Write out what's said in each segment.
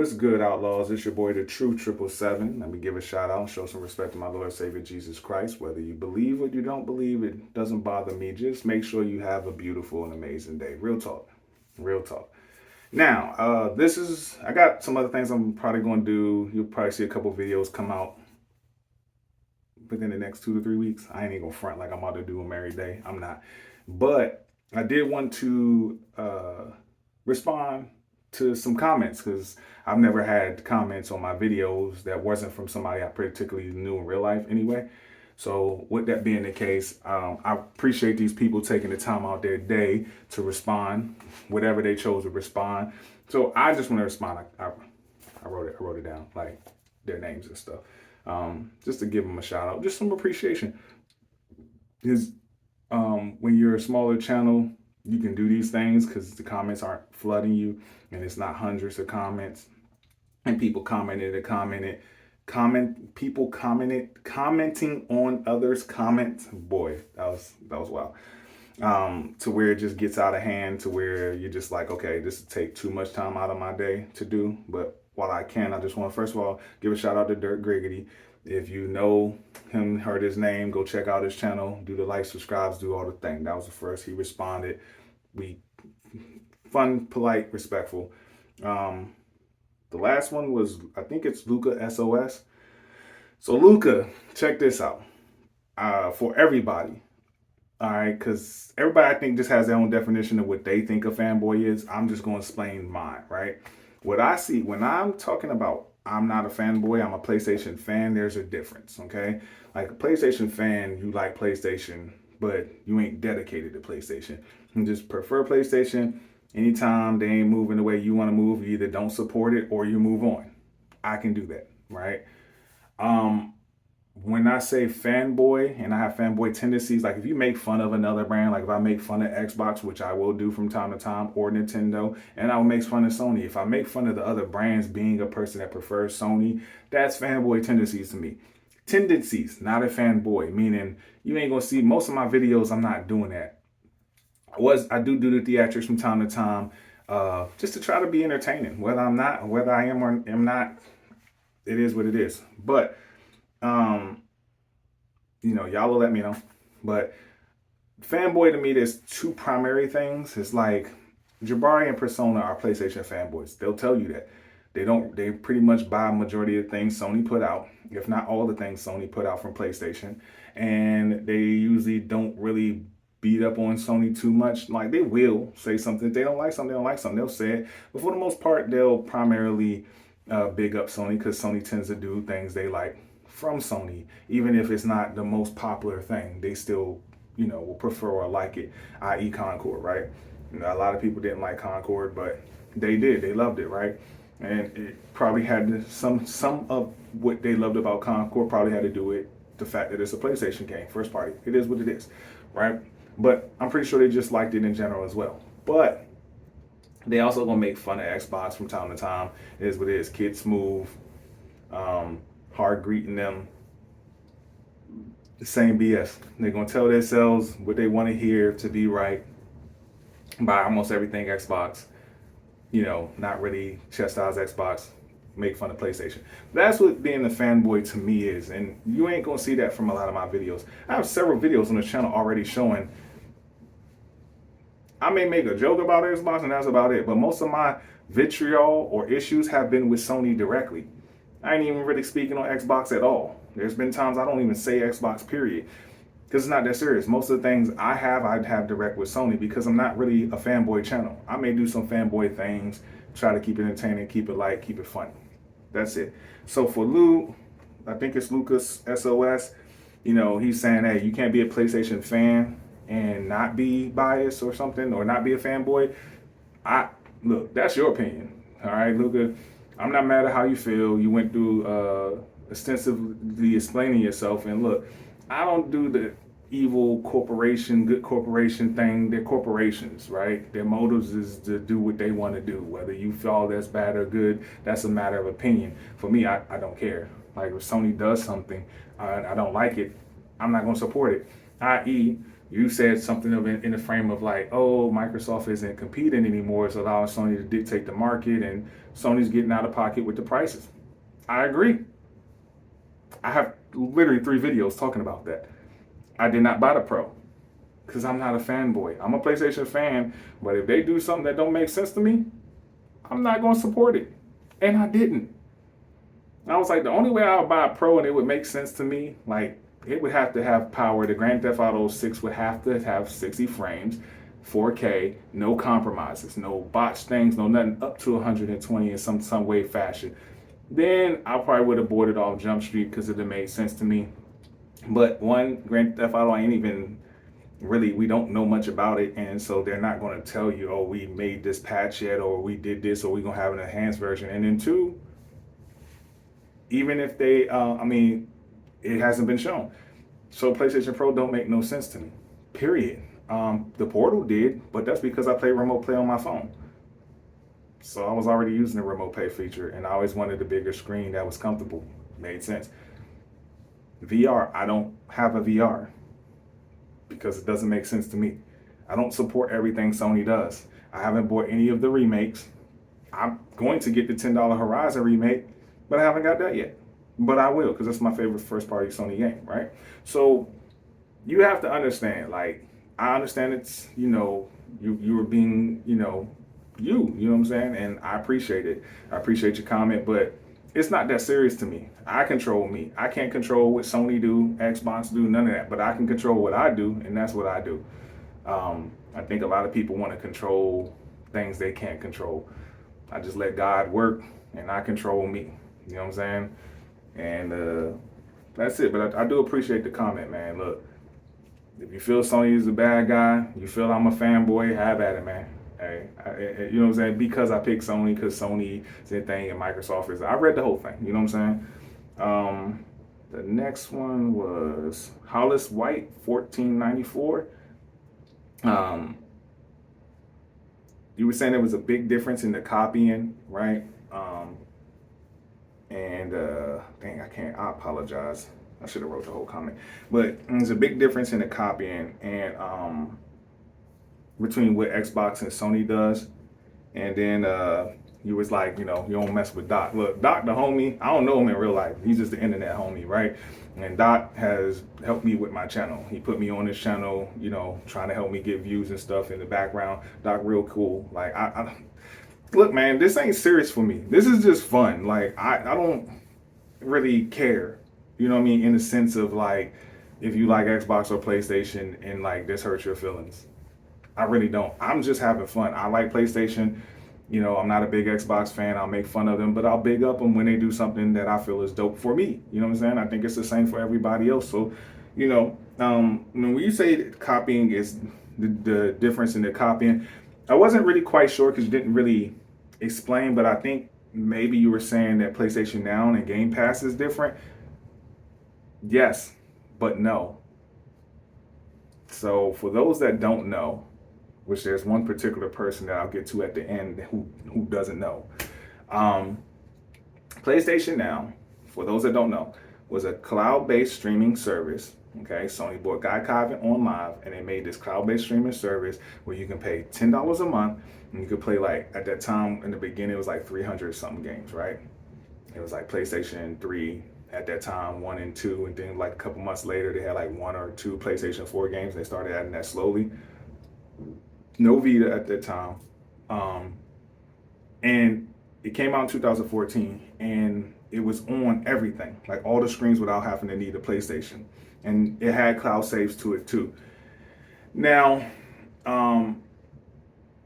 What's good, Outlaws? It's your boy, the True 777. Let me give a shout out and show some respect to my Lord and Savior Jesus Christ. Whether you believe or you don't believe, it doesn't bother me. Just make sure you have a beautiful and amazing day. Real talk. Real talk. Now, I got some other things I'm probably going to do. You'll probably see a couple videos come out within the next 2 to 3 weeks. I ain't even going to front like I'm about to do them every day. I'm not. But I did want to respond to some comments because I've never had comments on my videos that wasn't from somebody I particularly knew in real life anyway. So with that being the case, I appreciate these people taking the time out their day to respond, whatever they chose to respond. So I just want to respond. I wrote it down, like their names and stuff, just to give them a shout out, just some appreciation. Because when you're a smaller channel, you can do these things because the comments aren't flooding you and it's not hundreds of comments and people commenting on others' comments. Boy, that was wild. To where it just gets out of hand, to where you're just like, okay, this will take too much time out of my day to do. But while I can, I just want to first of all give a shout out to Dirk Griggity. If you know him, heard his name, go check out his channel, do the like, subscribes, do all the thing. That was the first. He responded. We fun, polite, respectful. The last one was, I think it's Luca SOS. So Luca, check this out. For everybody, all right, because everybody I think just has their own definition of what they think a fanboy is. I'm just going to explain mine, right? What I see when I'm talking about I'm not a fanboy, I'm a PlayStation fan, there's a difference, okay? Like a PlayStation fan, you like PlayStation, but you ain't dedicated to PlayStation. You just prefer PlayStation. Anytime they ain't moving the way you want to move, you either don't support it or you move on. I can do that, right? When I say fanboy and I have fanboy tendencies, like if you make fun of another brand, like if I make fun of Xbox, which I will do from time to time, or Nintendo, and I'll make fun of Sony. If I make fun of the other brands, being a person that prefers Sony, that's fanboy tendencies to me. Tendencies, not a fanboy, meaning you ain't gonna see most of my videos. I'm not doing that. I do the theatrics from time to time, just to try to be entertaining. Whether I am or am not, it is what it is. But y'all will let me know. But fanboy to me, there's two primary things. It's like Jabari and Persona are PlayStation fanboys. They'll tell you that. They pretty much buy a majority of things Sony put out, if not all the things Sony put out from PlayStation. And they usually don't really beat up on Sony too much. Like they will say something. If they don't like something, they don't like something. They'll say it. But for the most part, they'll primarily big up Sony because Sony tends to do things they like from Sony. Even if it's not the most popular thing, they still, will prefer or like it, i.e. Concord, right? A lot of people didn't like Concord, but they did. They loved it, right? And it probably had some of what they loved about Concord probably had to do with the fact that it's a PlayStation game, first party. It is what it is, right? But I'm pretty sure they just liked it in general as well. But they also gonna make fun of Xbox from time to time. It is what it is. Kid Smooth, hard greeting them. The same BS. They're gonna tell themselves what they want to hear to be right by almost everything Xbox. Not really chastise Xbox, make fun of PlayStation. That's what being a fanboy to me is, and you ain't gonna see that from a lot of my videos. I have several videos on the channel already showing. I may make a joke about Xbox and that's about it, but most of my vitriol or issues have been with Sony directly. I ain't even really speaking on Xbox at all. There's been times I don't even say Xbox, period, because it's not that serious. Most of the things I'd have direct with Sony because I'm not really a fanboy channel. I may do some fanboy things, try to keep it entertaining, keep it light, keep it funny. That's it. So for Lou, I think it's Lucas SOS, he's saying, hey, you can't be a PlayStation fan and not be biased or something, or not be a fanboy. Look, that's your opinion. All right, Luca, I'm not mad at how you feel. You went through extensively explaining yourself, and look, I don't do the evil corporation, good corporation thing. They're corporations, right? Their motives is to do what they want to do. Whether you feel that's bad or good, that's a matter of opinion. For me, I don't care. Like if Sony does something and I don't like it, I'm not going to support it. I.e., You said something of in the frame of like, oh, Microsoft isn't competing anymore. It's allowing Sony to dictate the market, and Sony's getting out of pocket with the prices. I agree. I have literally 3 videos talking about that. I did not buy the Pro because I'm not a fanboy. I'm a PlayStation fan, but if they do something that don't make sense to me, I'm not going to support it. And I didn't. I was like, the only way I'll buy a Pro and it would make sense to me, like, it would have to have power. The Grand Theft Auto 6 would have to have 60 frames, 4K, no compromises, no botched things, no nothing up to 120 in some way, fashion. Then I probably would have bought it off Jump Street because it would have made sense to me. But one, Grand Theft Auto ain't even really, we don't know much about it, and so they're not going to tell you, oh, we made this patch yet, or we did this, or we're going to have an enhanced version. And then 2, even if they, it hasn't been shown. So PlayStation Pro don't make no sense to me, period. The Portal did, but that's because I play remote play on my phone. So I was already using the remote play feature, and I always wanted a bigger screen that was comfortable. Made sense. VR, I don't have a VR because it doesn't make sense to me. I don't support everything Sony does. I haven't bought any of the remakes. I'm going to get the $10 Horizon remake, but I haven't got that yet. But I will, because that's my favorite first party Sony game, right? So you have to understand, like, I understand it's, you were being, you know what I'm saying? And I appreciate it. I appreciate your comment, but it's not that serious to me. I control me. I can't control what Sony do, Xbox do, none of that, but I can control what I do, and that's what I do. I think a lot of people want to control things they can't control. I just let God work, and I control me. You know what I'm saying? And that's it. But I do appreciate the comment, man. Look, if you feel Sony is a bad guy, you feel I'm a fanboy, have at it, man. Hey, you know what I'm saying? Because I picked Sony, because Sony is their thing and Microsoft is. I read the whole thing. You know what I'm saying? The next one was Hollis White, 1494. You were saying there was a big difference in the copying, right? Dang, I apologize. I should have wrote the whole comment. But there's a big difference in the copying and between what Xbox and Sony does. And then you was like, you don't mess with Doc. Look, Doc, the homie, I don't know him in real life. He's just the internet homie, right? And Doc has helped me with my channel. He put me on this channel, trying to help me get views and stuff in the background. Doc, real cool. Like, I look, man, this ain't serious for me. This is just fun. Like, I don't really care, you know what I mean? In the sense of like, if you like Xbox or PlayStation and like this hurts your feelings. I really don't. I'm just having fun. I like PlayStation. I'm not a big Xbox fan. I'll make fun of them, but I'll big up them when they do something that I feel is dope for me. You know what I'm saying? I think it's the same for everybody else. So, when you say copying is the difference in the copying, I wasn't really quite sure because you didn't really explain, but I think maybe you were saying that PlayStation Now and Game Pass is different. Yes, but no. So for those that don't know, which there's one particular person that I'll get to at the end who doesn't know. PlayStation Now, for those that don't know, was a cloud-based streaming service. Okay, Sony bought Gaikai on Live, and they made this cloud-based streaming service where you can pay $10 a month, and you could play, like, at that time in the beginning it was like 300 something games, right? It was like PlayStation 3 at that time, 1 and 2, and then like a couple months later they had like 1 or 2 PlayStation 4 games. They started adding that slowly. No Vita at that time. And it came out in 2014, and it was on everything, like all the screens without having to need a PlayStation. And it had cloud saves to it too. Now,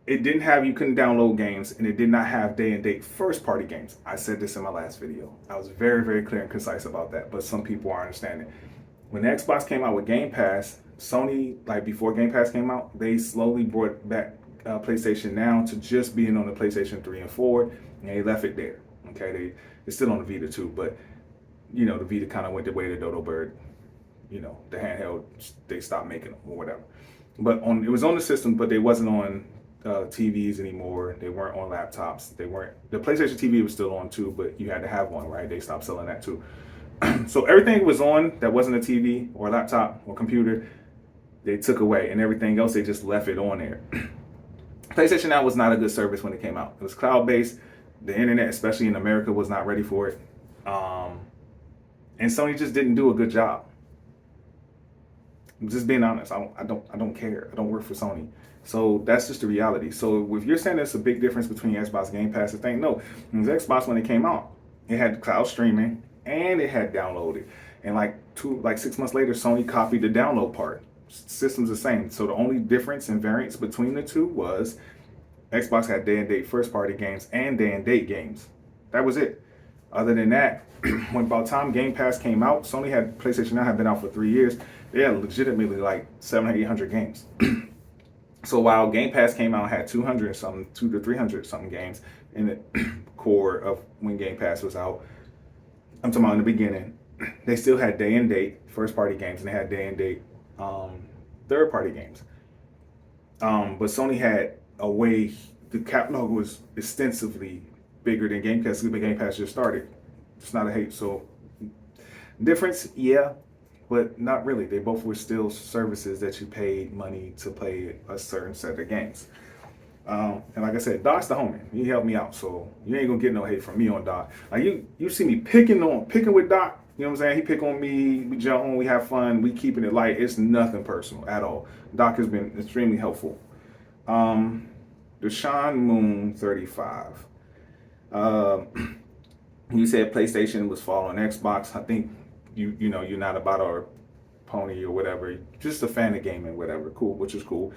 it didn't have, you couldn't download games, and it did not have day and date first party games. I said this in my last video. I was very, very clear and concise about that, but some people aren't understanding. When the Xbox came out with Game Pass, Sony, like before Game Pass came out, they slowly brought back PlayStation Now to just being on the PlayStation 3 and 4, and they left it there. Okay, it's still on the Vita too, but the Vita kind of went the way of the dodo bird. The handheld, they stopped making them or whatever. But it was on the system, but they wasn't on TVs anymore. They weren't on laptops. The PlayStation TV was still on too, but you had to have one, right? They stopped selling that too. So everything was on that wasn't a TV or a laptop or computer they took away, and everything else they just left it on there. PlayStation Now was not a good service when it came out. It was cloud based. The internet, especially in America, was not ready for it, and Sony just didn't do a good job. I'm just being honest. I don't care. I don't work for Sony. So that's just the reality. So if you're saying there's a big difference between Xbox Game Pass and thing, no. Xbox, when it came out, it had cloud streaming and it had downloaded. And like 6 months later, Sony copied the download part. System's the same. So the only difference and variance between the two was Xbox had day and date first party games and day and date games. That was it. Other than that, when about time Game Pass came out, Sony had PlayStation Now had been out for 3 years. They had legitimately like 700, 800 games. So while Game Pass came out, had 200 something, 200 to 300 something games in the core of when Game Pass was out. I'm talking about in the beginning. They still had day and date first party games, and they had day and date third party games. But Sony had a way, the catalog was extensively bigger than Game Pass. Game Pass just started. It's not a hate. So difference, yeah, but not really. They both were still services that you paid money to play a certain set of games. And like I said, Doc's the homie. He helped me out, so you ain't gonna get no hate from me on Doc. Like you see me picking with Doc. You know what I'm saying? He pick on me. We jump on. We have fun. We keeping it light. It's nothing personal at all. Doc has been extremely helpful. Deshaun Moon 35. You said PlayStation was following Xbox. I think you know you're not about our pony or whatever. Just a fan of gaming, whatever. Cool, which is cool.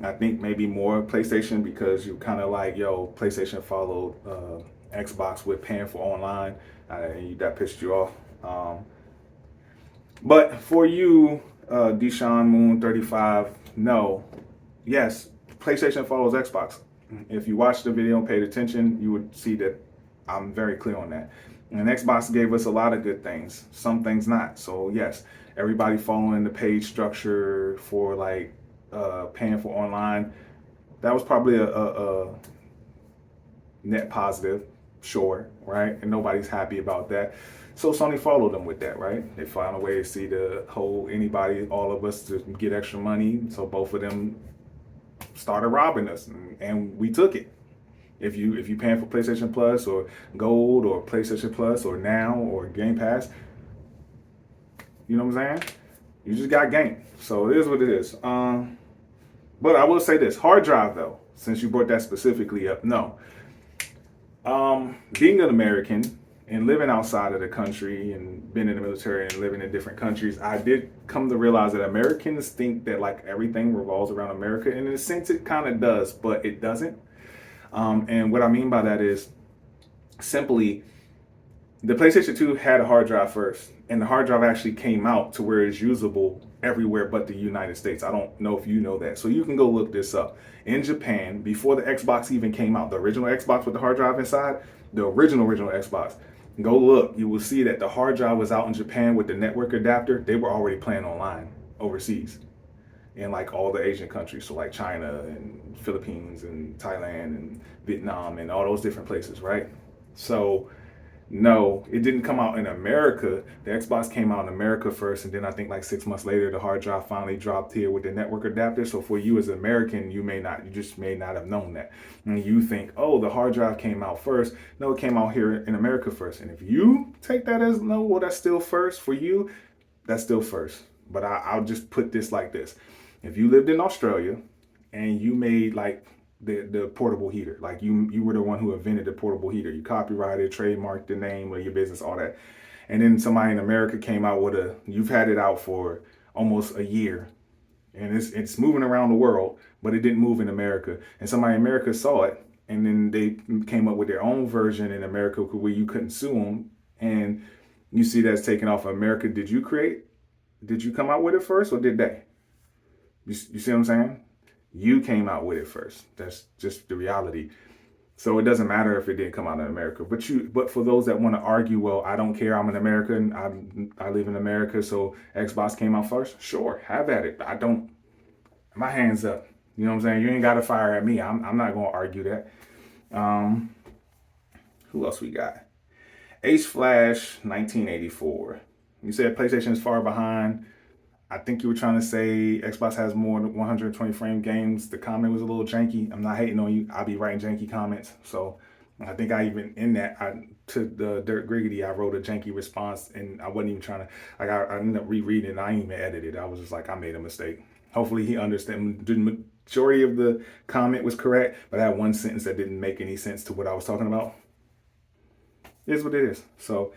I think maybe more PlayStation because you kind of like, yo, PlayStation followed Xbox with paying for online, and that pissed you off. But for you, Deshaun Moon 35, no, yes, PlayStation follows Xbox. If you watched the video and paid attention, you would see that I'm very clear on that. And Xbox gave us a lot of good things, some things not. So yes, everybody following the page structure for like paying for online, that was probably a net positive, sure, right? And nobody's happy about that. So Sony followed them with that, right? They found a way to see to hold anybody, all of us, to get extra money. So both of them started robbing us, and we took it. If you paying for PlayStation Plus or Gold or PlayStation Plus or Now or Game Pass, you know what I'm saying? You just got game. So it is what it is. But I will say this: hard drive though, since you brought that specifically up, no. Being an American and living outside of the country and being in the military and living in different countries, I did come to realize that Americans think that like everything revolves around America, and in a sense it kind of does, but it doesn't. And what I mean by that is simply the PlayStation 2 had a hard drive first, and the hard drive actually came out to where it's usable everywhere but the United States. I don't know if you know that. So you can go look this up. In Japan, before the Xbox even came out, the original Xbox with the hard drive inside, the original Xbox, go look. You will see that the hard drive was out in Japan with the network adapter. They were already playing online overseas in like all the Asian countries. So like China and Philippines and Thailand and Vietnam and all those different places, right? So no, it didn't come out in America. The Xbox came out in America first, and then I think like 6 months later, the hard drive finally dropped here with the network adapter. So for you as an American, you just may not have known that. And you think, oh, the hard drive came out first. No, it came out here in America first. And if you take that as no, well, that's still first for you, that's still first. But I'll just put this like this. If you lived in Australia and you made like the portable heater, like you were the one who invented the portable heater, you copyrighted, trademarked the name of your business, all that, and then somebody in America came out with you've had it out for almost a year, and it's moving around the world, but it didn't move in America, and somebody in America saw it, and then they came up with their own version in America where you couldn't sue them, and you see that's taken off of America. Did you come out with it first, or did they? You see what I'm saying? You came out with it first. That's just the reality. So it doesn't matter if it didn't come out in America. But for those that want to argue, well, I don't care, I'm an American, I live in America, so Xbox came out first. Sure, have at it. I don't. My hands up. You know what I'm saying? You ain't got to fire at me. I'm not gonna argue that. Who else we got? Ace Flash 1984. You said PlayStation is far behind. I think you were trying to say Xbox has more than 120 frame games. The comment was a little janky. I'm not hating on you. I'll be writing janky comments. So I think I even in that to the Dirt Griggity, I wrote a janky response, and I wasn't even trying to like I ended up rereading it. I didn't even edit it. I was just like, I made a mistake. Hopefully he understand. The majority of the comment was correct, but I had one sentence that didn't make any sense to what I was talking about. It is what it is. So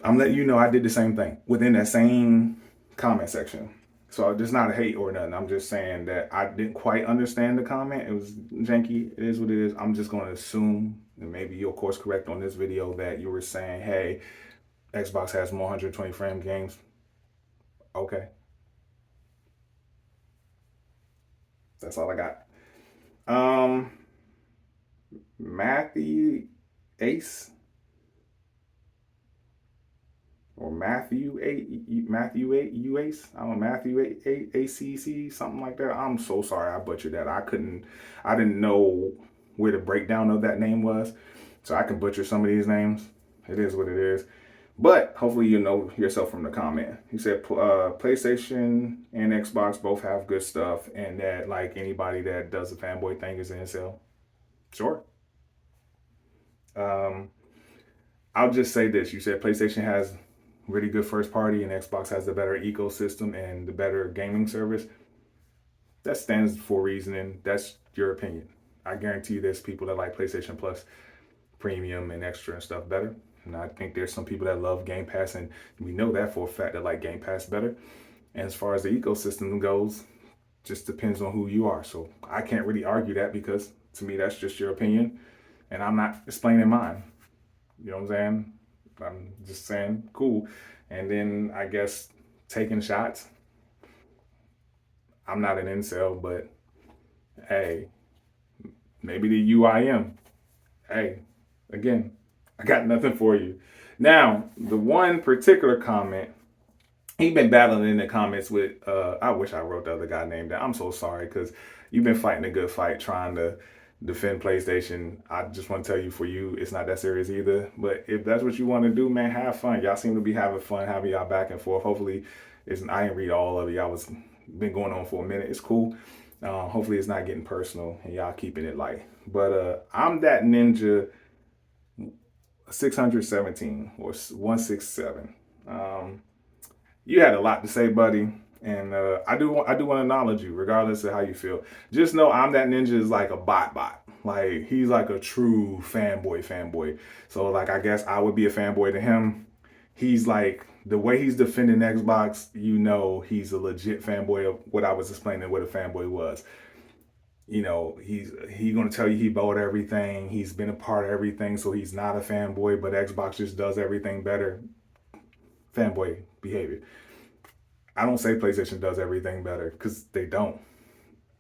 I'm letting you know I did the same thing within that same comment section. So it's not a hate or nothing. I'm just saying that I didn't quite understand the comment. It was janky. It is what it is. I'm just going to assume, and maybe you'll course correct on this video, that you were saying, hey, Xbox has more 120 frame games. Okay. That's all I got. Matthew Ace or Matthew Ace. I don't know, Matthew ACC, something like that. I'm so sorry I butchered that. I didn't know where the breakdown of that name was, so I can butcher some of these names. It is what it is. But hopefully you know yourself from the comment. He said PlayStation and Xbox both have good stuff, and that like anybody that does the fanboy thing is an incel. Sure. I'll just say this. You said PlayStation has really good first party and Xbox has the better ecosystem and the better gaming service. That stands for reasoning. That's your opinion. I guarantee you there's people that like PlayStation Plus Premium and Extra and stuff better. And I think there's some people that love Game Pass, and we know that for a fact, that like Game Pass better. And as far as the ecosystem goes, just depends on who you are. So I can't really argue that, because to me that's just your opinion, and I'm not explaining mine. You know what I'm saying? I'm just saying cool. And then I guess taking shots. I'm not an incel, but hey, maybe the UIM. Hey, again, I got nothing for you. Now, the one particular comment, he been battling in the comments with, I wish I wrote the other guy name down. I'm so sorry, because you've been fighting a good fight trying to defend PlayStation. I just want to tell you, for you, it's not that serious either. But if that's what you want to do, man, have fun. Y'all seem to be having fun, having y'all back and forth. Hopefully, I didn't read all of it. Y'all was been going on for a minute. It's cool. Hopefully, it's not getting personal and y'all keeping it light. But I'm that ninja 617 or 167. You had a lot to say, buddy. And I do want to acknowledge you, regardless of how you feel. Just know I'm that ninja is like a bot. Like, he's like a true fanboy. So like, I guess I would be a fanboy to him. He's like, the way he's defending Xbox, you know, he's a legit fanboy of what I was explaining what a fanboy was. You know, he's gonna tell you he bought everything, he's been a part of everything, so he's not a fanboy, but Xbox just does everything better. Fanboy behavior. I don't say PlayStation does everything better, because they don't.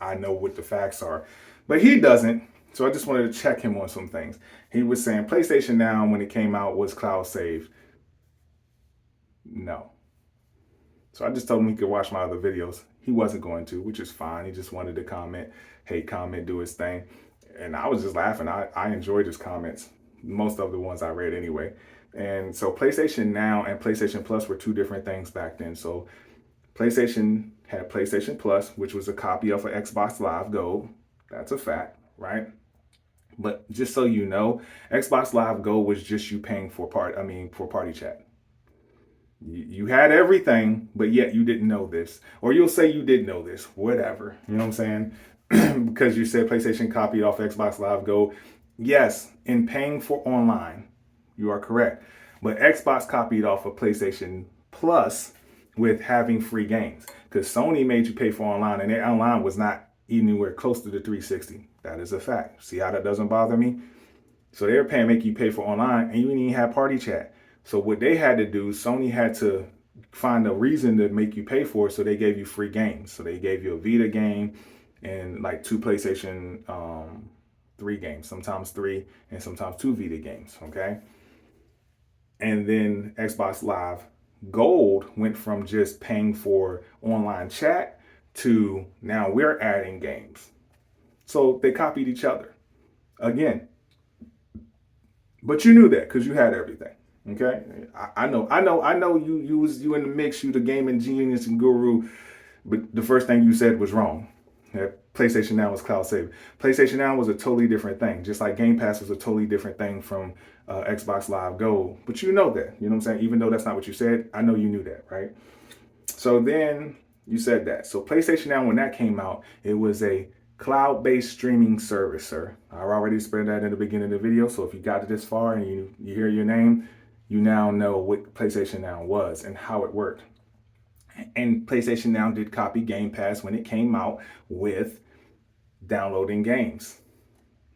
I know what the facts are. But he doesn't. So I just wanted to check him on some things. He was saying PlayStation Now, when it came out, was cloud saved. No. So I just told him he could watch my other videos. He wasn't going to, which is fine. He just wanted to comment, hate comment, do his thing. And I was just laughing. I enjoyed his comments. Most of the ones I read anyway. And so PlayStation Now and PlayStation Plus were two different things back then. So PlayStation had PlayStation Plus, which was a copy of an Xbox Live Gold. That's a fact, right? But just so you know, Xbox Live Gold was just you paying for party chat. You had everything, but yet you didn't know this. Or you'll say you did know this, whatever. You know what I'm saying? Because you said PlayStation copied off Xbox Live Gold. Yes, in paying for online, you are correct. But Xbox copied off of PlayStation Plus with having free games. Because Sony made you pay for online, and their online was not anywhere close to the 360. That is a fact. See how that doesn't bother me? So they were make you pay for online, and you didn't even have party chat. So what they had to do, Sony had to find a reason to make you pay for it, so they gave you free games. So they gave you a Vita game and like 2 PlayStation 3 games, sometimes 3 and sometimes 2 Vita games, okay? And then Xbox Live Gold went from just paying for online chat to now we're adding games. So they copied each other again. But you knew that because you had everything. Okay, I know you in the mix, you the gaming genius and guru, but the first thing you said was wrong. That PlayStation Now was cloud saving. PlayStation Now was a totally different thing, just like Game Pass was a totally different thing from Xbox Live Gold. But you know that, you know what I'm saying? Even though that's not what you said, I know you knew that, right? So then you said that. So PlayStation Now, when that came out, it was a cloud-based streaming service, sir. I already spread that in the beginning of the video. So if you got it this far and you hear your name, you now know what PlayStation Now was and how it worked. And PlayStation Now did copy Game Pass when it came out with downloading games.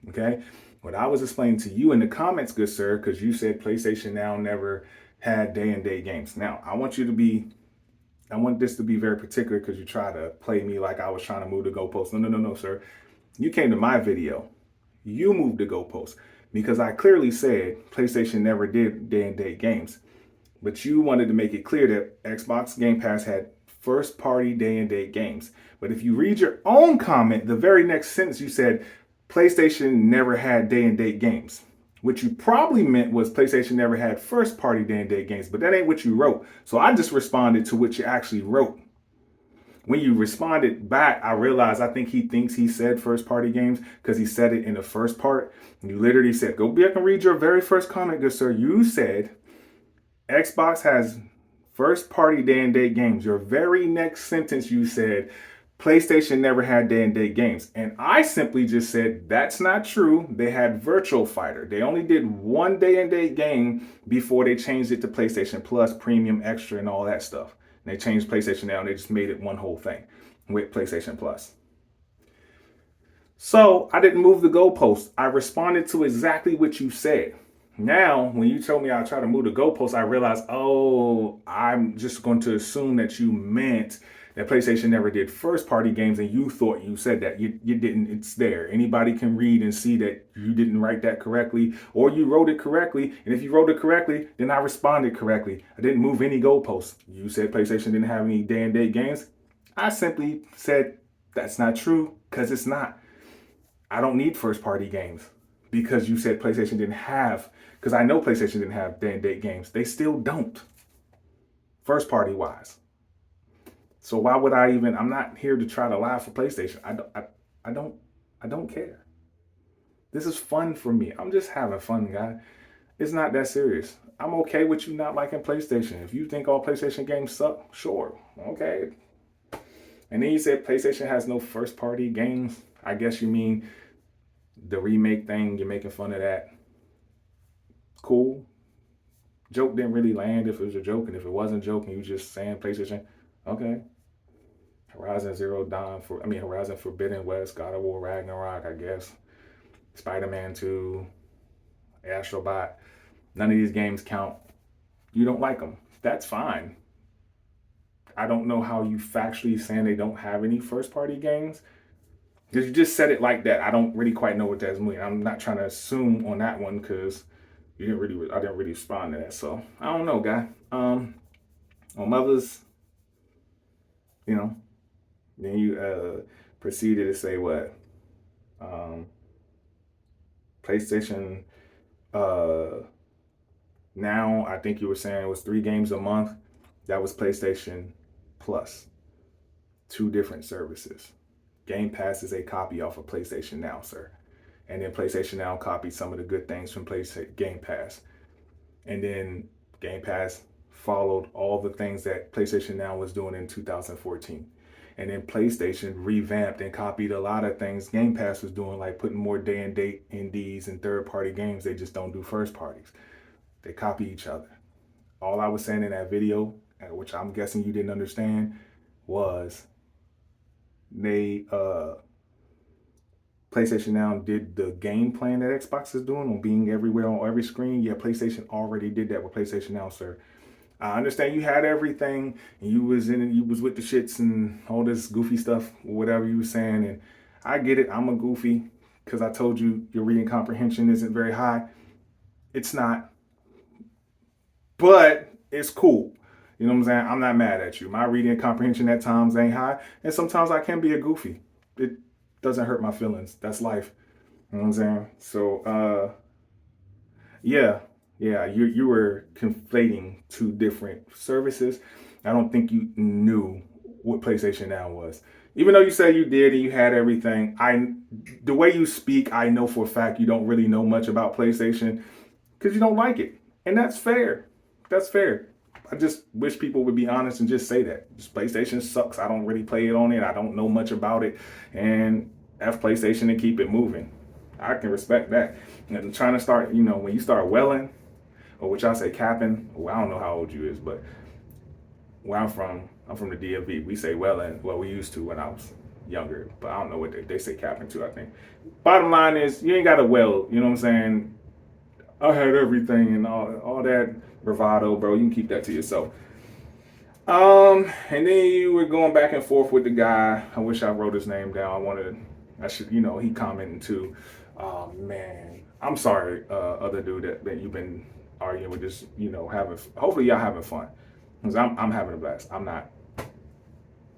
Okay? What I was explaining to you in the comments, good sir, because you said PlayStation Now never had day and date games. Now, I want this to be very particular because you try to play me like I was trying to move the goalpost. No, sir. You came to my video. You moved the goalpost because I clearly said PlayStation never did day and date games. But you wanted to make it clear that Xbox Game Pass had first party day and date games. But if you read your own comment, the very next sentence you said PlayStation never had day and date games. What you probably meant was PlayStation never had first party day and date games, but that ain't what you wrote. So I just responded to what you actually wrote. When you responded back, I realized I think he thinks he said first party games because he said it in the first part. You literally said, go back and read your very first comment, good sir. You said Xbox has first party day and date games. Your very next sentence you said PlayStation never had day and date games. And I simply just said that's not true. They had Virtual Fighter. They only did one day and date game before they changed it to PlayStation Plus, Premium, Extra, and all that stuff. And they changed PlayStation Now and they just made it one whole thing with PlayStation Plus. So I didn't move the goalpost. I responded to exactly what you said. Now, when you told me I try to move the goalpost, I realized, oh, I'm just going to assume that you meant that PlayStation never did first party games and you thought you said that. You didn't. It's there. Anybody can read and see that you didn't write that correctly or you wrote it correctly. And if you wrote it correctly, then I responded correctly. I didn't move any goalposts. You said PlayStation didn't have any day and date games. I simply said that's not true because it's not. I don't need first party games because you said PlayStation didn't have, because I know PlayStation didn't have day and date games. They still don't, first party wise. So why would I even? I'm not here to try to lie for PlayStation. I don't care. This is fun for me. I'm just having fun, guy. It's not that serious. I'm okay with you not liking PlayStation. If you think all PlayStation games suck, sure, okay. And then you said PlayStation has no first party games. I guess you mean the remake thing. You're making fun of that. Cool. Joke didn't really land if it was a joke, and if it wasn't a joke and you just saying PlayStation, okay. Horizon Horizon Forbidden West, God of War Ragnarok, I guess. Spider-Man 2, Astrobot. None of these games count. You don't like them. That's fine. I don't know how you factually saying they don't have any first-party games. Because you just said it like that. I don't really quite know what that's mean. I'm not trying to assume on that one because I didn't really respond to that. So I don't know, guy. On Mothers, then you proceeded to say what? PlayStation Now, I think you were saying it was 3 games a month. That was PlayStation Plus. 2 different services. Game Pass is a copy off of PlayStation Now, sir. And then PlayStation Now copied some of the good things from Game Pass. And then Game Pass followed all the things that PlayStation Now was doing in 2014. And then PlayStation revamped and copied a lot of things Game Pass was doing, like putting more day and date indies and third-party games. They just don't do first parties. They copy each other. All I was saying in that video, which I'm guessing you didn't understand, was PlayStation Now did the game plan that Xbox is doing on being everywhere on every screen. Yeah, PlayStation already did that with PlayStation Now, sir. I understand you had everything and you was with the shits and all this goofy stuff, whatever you were saying. And I get it. I'm a goofy because I told you your reading comprehension isn't very high. It's not, but it's cool. You know what I'm saying? I'm not mad at you. My reading comprehension at times ain't high. And sometimes I can be a goofy. It doesn't hurt my feelings. That's life. You know what I'm saying? So, yeah, Yeah, you were conflating two different services. I don't think you knew what PlayStation Now was. Even though you said you did and you had everything, the way you speak, I know for a fact you don't really know much about PlayStation because you don't like it. And that's fair. That's fair. I just wish people would be honest and just say that. This PlayStation sucks. I don't really play it on it. I don't know much about it. And F PlayStation and keep it moving. I can respect that. And trying to start, when you start welling, or which I say capping, well, I don't know how old you is, but where I'm from the DMV. We say welling, well, we used to when I was younger, but I don't know what they say capping too, I think. Bottom line is, you ain't got to well, you know what I'm saying? I had everything and all that bravado, bro. You can keep that to yourself. And then you were going back and forth with the guy. I wish I wrote his name down. I should, he commented too. Oh man, I'm sorry, other dude that you've been arguing with, just hopefully y'all having fun, because I'm having a blast. I'm not.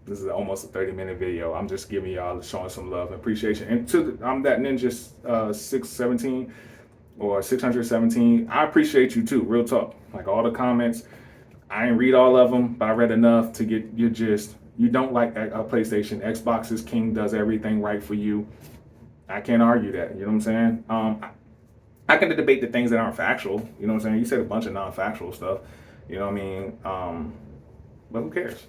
This is almost a 30-minute video. I'm just giving y'all, showing some love and appreciation. And I'm that ninja 617 or 617. I appreciate you too. Real talk. Like all the comments, I didn't read all of them, but I read enough to get your gist. You don't like a PlayStation. Xbox is king, does everything right for you. I can't argue that. You know what I'm saying? I can debate the things that aren't factual. You know what I'm saying? You said a bunch of non-factual stuff. You know what I mean? But who cares?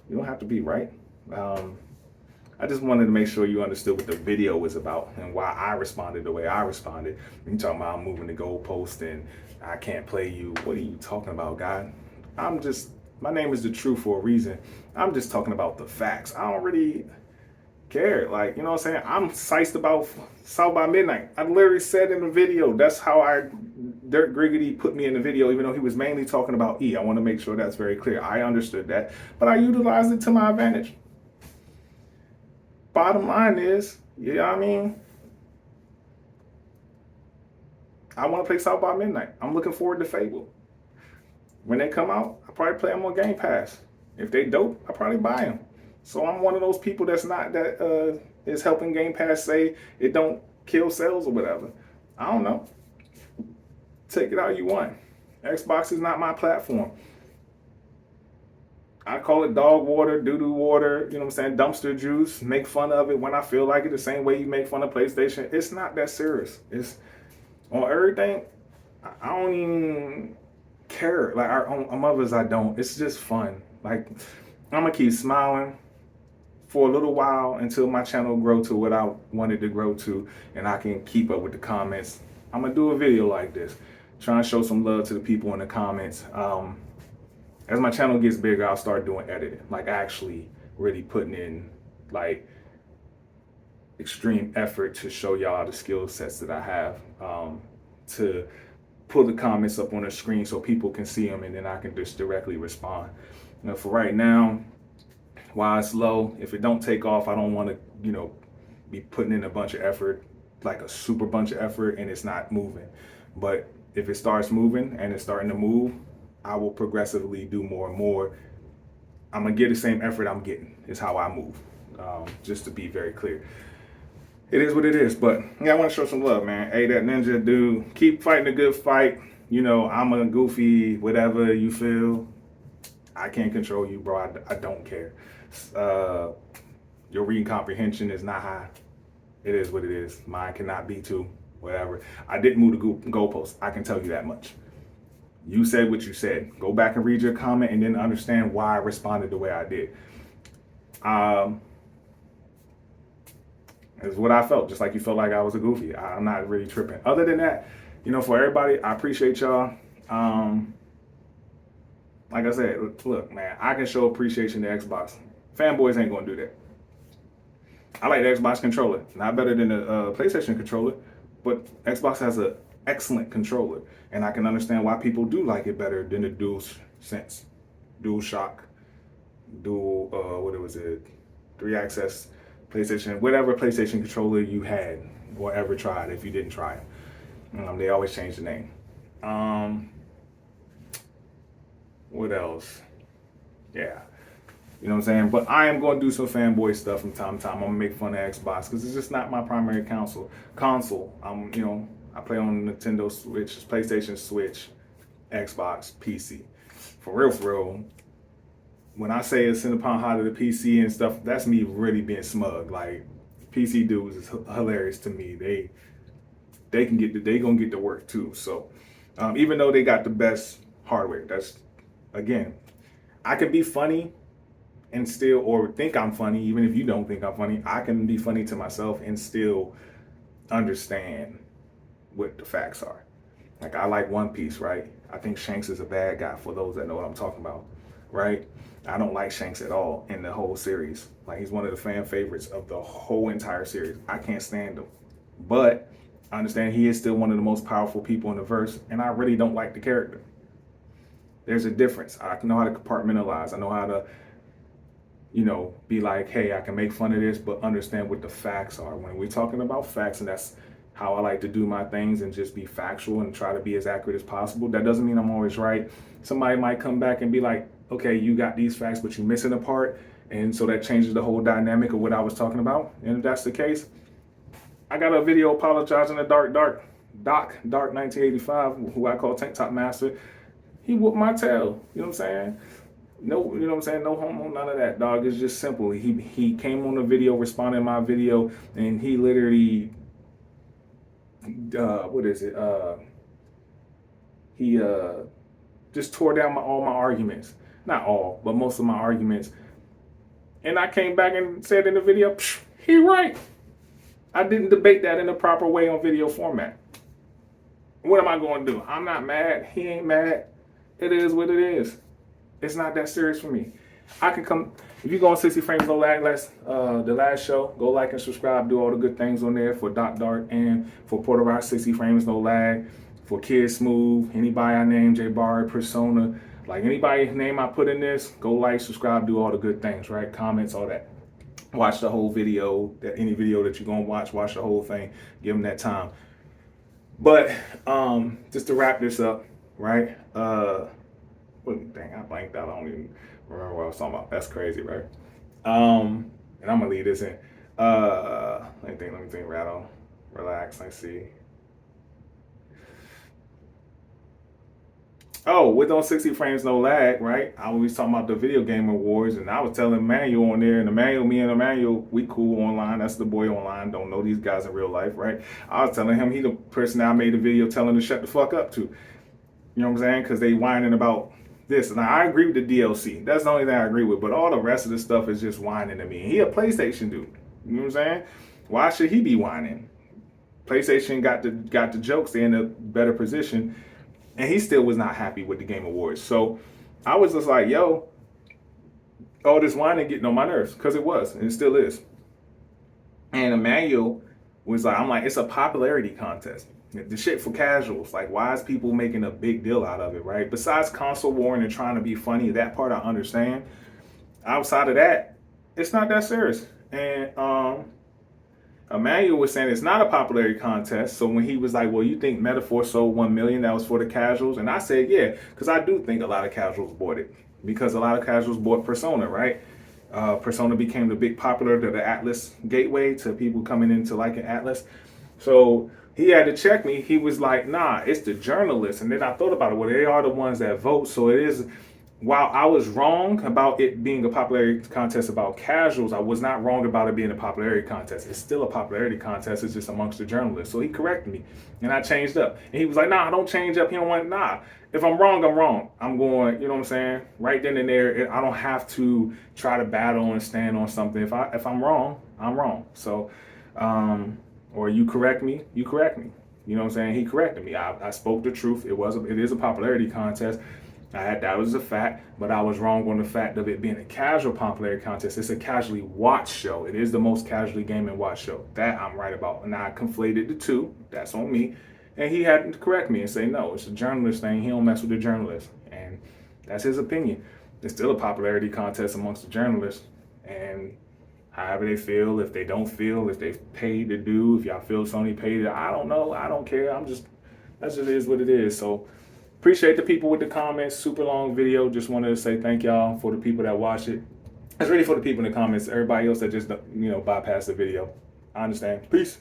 You don't have to be right. I just wanted to make sure you understood what the video was about and why I responded the way I responded. You talking about I'm moving the goalpost and I can't play you. What are you talking about, God? My name is the truth for a reason. I'm just talking about the facts. I don't really care. Like, you know what I'm saying? I'm psyched about South by Midnight. I literally said in the video, that's how Dirk Griggity put me in the video, even though he was mainly talking about E. I want to make sure that's very clear. I understood that, but I utilized it to my advantage. Bottom line is, you know what I mean? I want to play South by Midnight. I'm looking forward to Fable. When they come out, I probably play them on Game Pass. If they dope, I probably buy them. So I'm one of those people that's not that is helping Game Pass say it don't kill sales or whatever. I don't know. Take it how you want. Xbox is not my platform. I call it dog water, doo-doo water, you know what I'm saying, dumpster juice, make fun of it when I feel like it, the same way you make fun of PlayStation. It's not that serious. It's on everything. I don't even care. Like on others, I don't. It's just fun. Like, I'm gonna keep smiling for a little while until my channel grow to what I wanted to grow to and I can keep up with the comments. I'm gonna do a video like this, trying to show some love to the people in the comments. As my channel gets bigger, I'll start doing editing, like actually really putting in like extreme effort to show y'all the skill sets that I have, to pull the comments up on the screen so people can see them and then I can just directly respond. For right now, while it's low, if it don't take off, I don't want to, be putting in a bunch of effort, like a super bunch of effort, and it's not moving. But if it starts moving and it's starting to move, I will progressively do more and more. I'm gonna get the same effort I'm getting, is how I move. Just to be very clear. It is what it is, but yeah, I want to show some love, man. Hey, that ninja dude, keep fighting a good fight. I'm a goofy, whatever you feel. I can't control you, bro. I don't care. Your reading comprehension is not high. It is what it is. Mine cannot be too, whatever. I didn't move the goalpost. I can tell you that much. You said what you said. Go back and read your comment and then understand why I responded the way I did. It's what I felt, just like you felt like I was a goofy. I'm not really tripping. Other than that, for everybody, I appreciate y'all. Like I said, look, man, I can show appreciation to Xbox. Fanboys ain't gonna do that. I like the Xbox controller. Not better than the PlayStation controller, but Xbox has an excellent controller. And I can understand why people do like it better than the DualSense, DualShock, what was it, 3-axis, PlayStation, whatever PlayStation controller you had or ever tried, if you didn't try it. They always change the name. What else? Yeah. You know what I'm saying? But I am going to do some fanboy stuff from time to time. I'm going to make fun of Xbox because it's just not my primary console. I play on Nintendo Switch, PlayStation Switch, Xbox, PC. For real, when I say it's upon high to the PC and stuff, that's me really being smug. Like, PC dudes is hilarious to me. They gonna get to work too. So even though they got the best hardware, that's, again, I can be funny and still, or think I'm funny, even if you don't think I'm funny, I can be funny to myself and still understand what the facts are. Like, I like One Piece, right? I think Shanks is a bad guy, for those that know what I'm talking about, right? I don't like Shanks at all in the whole series. Like, he's one of the fan favorites of the whole entire series. I can't stand him. But I understand he is still one of the most powerful people in the verse, and I really don't like the character. There's a difference. I know how to compartmentalize. I know how to, be like, hey, I can make fun of this, but understand what the facts are. When we're talking about facts, and that's how I like to do my things and just be factual and try to be as accurate as possible. That doesn't mean I'm always right. Somebody might come back and be like, okay, you got these facts, but you're missing a part. And so that changes the whole dynamic of what I was talking about. And if that's the case, I got a video apologizing to Dark 1985, who I call Tank Top Master. He whooped my tail. You know what I'm saying? No, you know what I'm saying? No homo, none of that, dog. It's just simple. He came on the video, responded to my video, and he literally, he just tore down all my arguments. Not all, but most of my arguments. And I came back and said in the video, he right. I didn't debate that in the proper way on video format. What am I going to do? I'm not mad. He ain't mad. It is what it is. It's not that serious for me. I can come, if you go on 60 Frames No Lag, the last show, go like and subscribe, do all the good things on there for Doc Dark and for Porter Rock 60 Frames No Lag, for Kid Smooth, anybody I name, Jabari, Persona, like anybody's name I put in this, go like, subscribe, do all the good things, right? Comments, all that. Watch the whole video, any video that you're going to watch the whole thing, give them that time. But just to wrap this up, right? Dang, I blanked out. I don't even remember what I was talking about. That's crazy, right? And I'm gonna leave this in. Let me think, rattle, relax, let's see. Oh, with those 60 Frames No Lag, right? I was talking about the Video Game Awards, and I was telling Emmanuel on there, and me and Emmanuel, we cool online. That's the boy online. Don't know these guys in real life, right? I was telling him he the person that I made the video telling to shut the fuck up to. You know what I'm saying? Because they whining about this. And I agree with the DLC. That's the only thing I agree with. But all the rest of the stuff is just whining to me. He a PlayStation dude. You know what I'm saying? Why should he be whining? PlayStation got the jokes. They're in a better position. And he still was not happy with the Game Awards. So I was just like, yo, all this whining getting on my nerves. Because it was. And it still is. And Emmanuel was like, I'm like, it's a popularity contest. The shit for casuals. Like, why is people making a big deal out of it, right? Besides console warring and trying to be funny, that part I understand. Outside of that, it's not that serious. And Emmanuel was saying it's not a popularity contest. So when he was like, well, you think Metaphor sold 1 million, that was for the casuals? And I said, yeah, because I do think a lot of casuals bought it. Because a lot of casuals bought Persona, right? Persona became the big popular to the Atlas gateway to people coming into like an Atlas. So he had to check me. He was like, nah, it's the journalists. And then I thought about it. Well, they are the ones that vote. So it is, while I was wrong about it being a popularity contest about casuals, I was not wrong about it being a popularity contest. It's still a popularity contest. It's just amongst the journalists. So he corrected me. And I changed up. And he was like, nah, don't change up. He don't want, nah. If I'm wrong, I'm wrong. I'm going, you know what I'm saying? Right then and there, I don't have to try to battle and stand on something. If I'm wrong, I'm wrong. So, or you correct me, you correct me. You know what I'm saying? He corrected me. I spoke the truth. It is a popularity contest. That was a fact, but I was wrong on the fact of it being a casual popularity contest. It's a casually watched show. It is the most casually gaming watched show. That I'm right about. And I conflated the two. That's on me. And he had to correct me and say, no, it's a journalist thing. He don't mess with the journalists. And that's his opinion. It's still a popularity contest amongst the journalists. And however they feel, if they don't feel, if they paid to do, if y'all feel Sony paid it, I don't know. I don't care. That just is what it is. So appreciate the people with the comments. Super long video. Just wanted to say thank y'all for the people that watch it. It's really for the people in the comments. Everybody else that just, bypass the video. I understand. Peace.